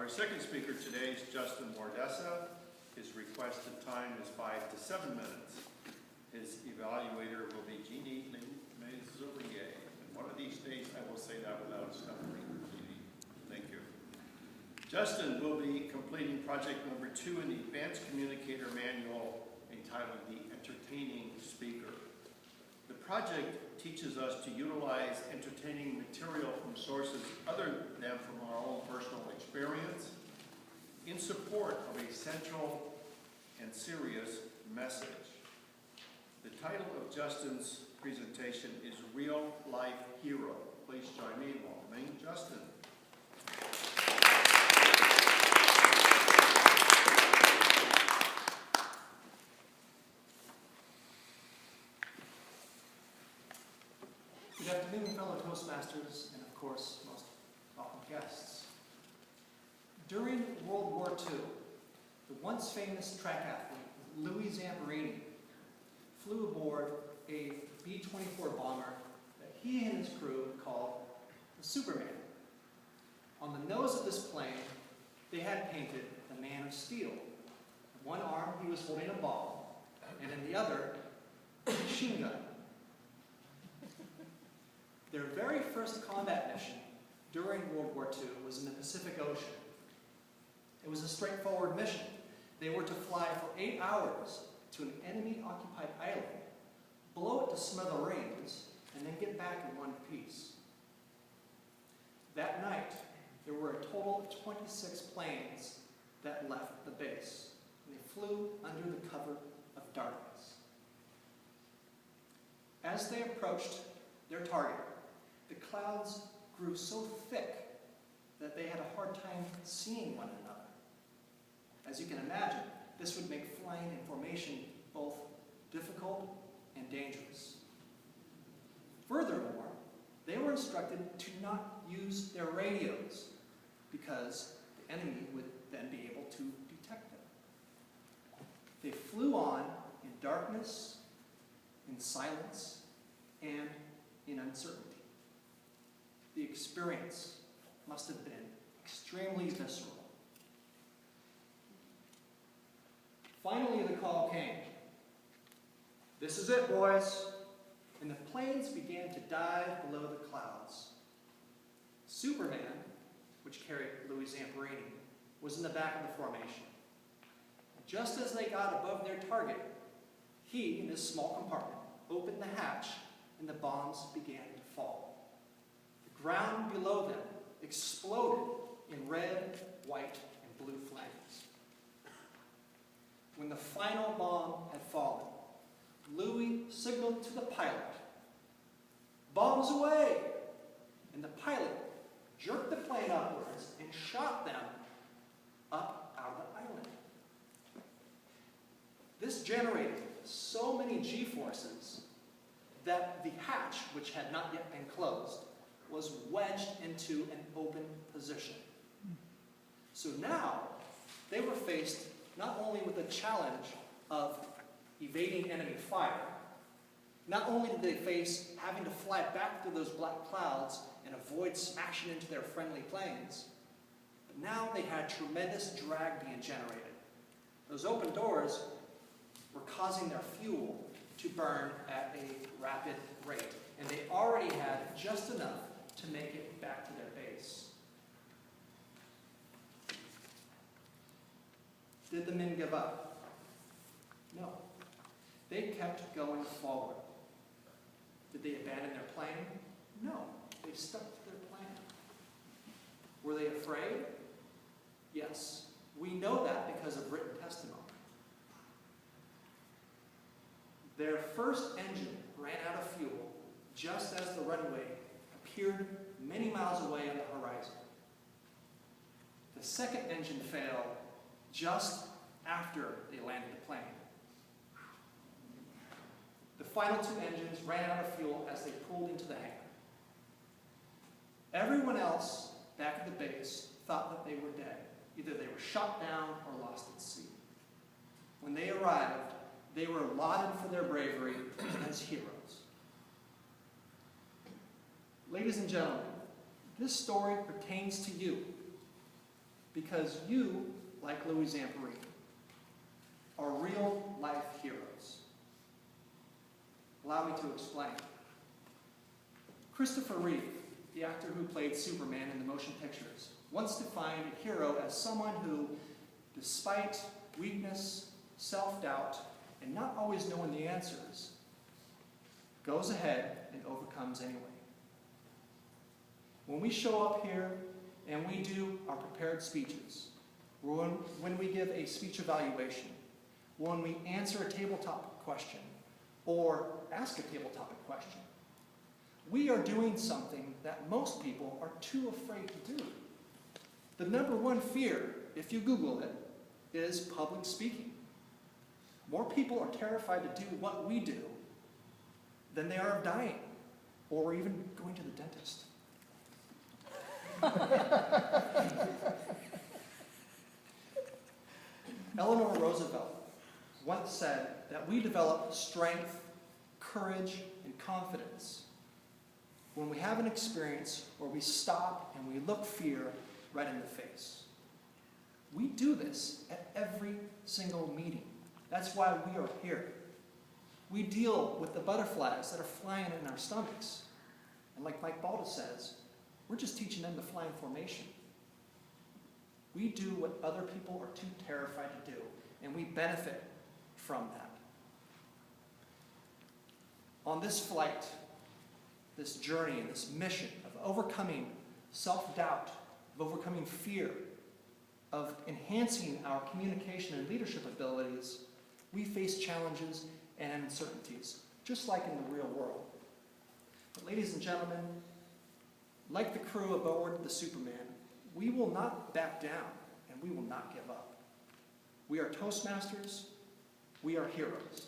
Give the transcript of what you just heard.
Our second speaker today is Justin Mordessa. His requested time is 5 to 7 minutes. His evaluator will be Jeannie Maiselier. And one of these days I will say that without stumbling. Jeannie, thank you. Justin will be completing project number 2 in the Advanced Communicator Manual entitled The Entertaining Speaker. The project teaches us to utilize entertaining material from sources other than from our own personal experience in support of a central and serious message. The title of Justin's presentation is Real Life Hero. Please join me in welcoming Justin. Good afternoon, fellow Toastmasters, and of course, most welcome guests. During World War II, the once famous track athlete, Louis Zamperini, flew aboard a B-24 bomber that he and his crew called the Superman. On the nose of this plane, they had painted the Man of Steel. In one arm, he was holding a ball, and in the other, a machine gun. Their very first combat mission during World War II was in the Pacific Ocean. It was a straightforward mission. They were to fly for 8 hours to an enemy-occupied island, blow it to smithereens, and then get back in one piece. That night, there were a total of 26 planes that left the base. And they flew under the cover of darkness. As they approached their target, the clouds grew so thick that they had a hard time seeing one another. As you can imagine, this would make flying in formation both difficult and dangerous. Furthermore, they were instructed to not use their radios because the enemy would then be able to detect them. They flew on in darkness, in silence, and in uncertainty. The experience must have been extremely visceral. Finally, the call came. This is it, boys. And the planes began to dive below the clouds. Superman, which carried Louis Zamperini, was in the back of the formation. Just as they got above their target, he, in his small compartment, opened the hatch and the bombs began to fall. The ground below them exploded in red, white, and blue flames. When the final bomb had fallen, Louis signaled to the pilot, "Bombs away!" And the pilot jerked the plane upwards and shot them up out of the island. This generated so many G-forces that the hatch, which had not yet been closed, was wedged into an open position. So now, they were faced not only with the challenge of evading enemy fire, not only did they face having to fly back through those black clouds and avoid smashing into their friendly planes, but now they had tremendous drag being generated. Those open doors were causing their fuel to burn at a rapid rate, and they already had just enough to make it back to their base. Did the men give up? No. They kept going forward. Did they abandon their plane? No. They stuck to their plan. Were they afraid? Yes. We know that because of written testimony. Their first engine ran out of fuel just as the runway appeared many miles away on the horizon. The second engine failed just after they landed the plane. The final 2 engines ran out of fuel as they pulled into the hangar. Everyone else back at the base thought that they were dead. Either they were shot down or lost at sea. When they arrived, they were lauded for their bravery as heroes. Ladies and gentlemen, this story pertains to you. Because you, like Louis Zamperini, are real-life heroes. Allow me to explain. Christopher Reeve, the actor who played Superman in the motion pictures, once defined a hero as someone who, despite weakness, self-doubt, and not always knowing the answers, goes ahead and overcomes anyway. When we show up here and we do our prepared speeches, when we give a speech evaluation, when we answer a tabletop question or ask a tabletop question, we are doing something that most people are too afraid to do. The number one fear, if you Google it, is public speaking. More people are terrified to do what we do than they are of dying or even going to the dentist. Eleanor Roosevelt once said that we develop strength, courage, and confidence when we have an experience where we stop and we look fear right in the face. We do this at every single meeting. That's why we are here. We deal with the butterflies that are flying in our stomachs. And like Mike Balda says, we're just teaching them to fly in formation. We do what other people are too terrified to do, and we benefit from that. On this flight, this journey, and this mission of overcoming self-doubt, of overcoming fear, of enhancing our communication and leadership abilities, we face challenges and uncertainties, just like in the real world. But ladies and gentlemen, like the crew aboard the Superman, we will not back down and we will not give up. We are Toastmasters. We are heroes.